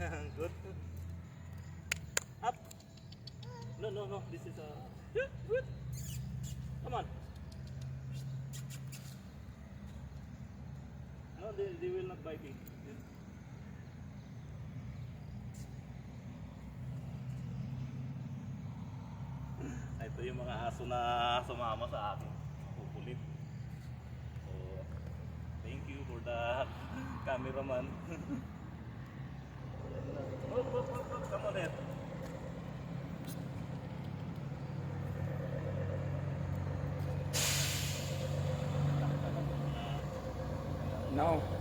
Good. Up. No, no, no. This is a. Good. Come on. No, they will not bite you. Ito yung mga aso na sumama sa akin. Kukulit. So, thank you for the cameraman. Come on, Ed. No.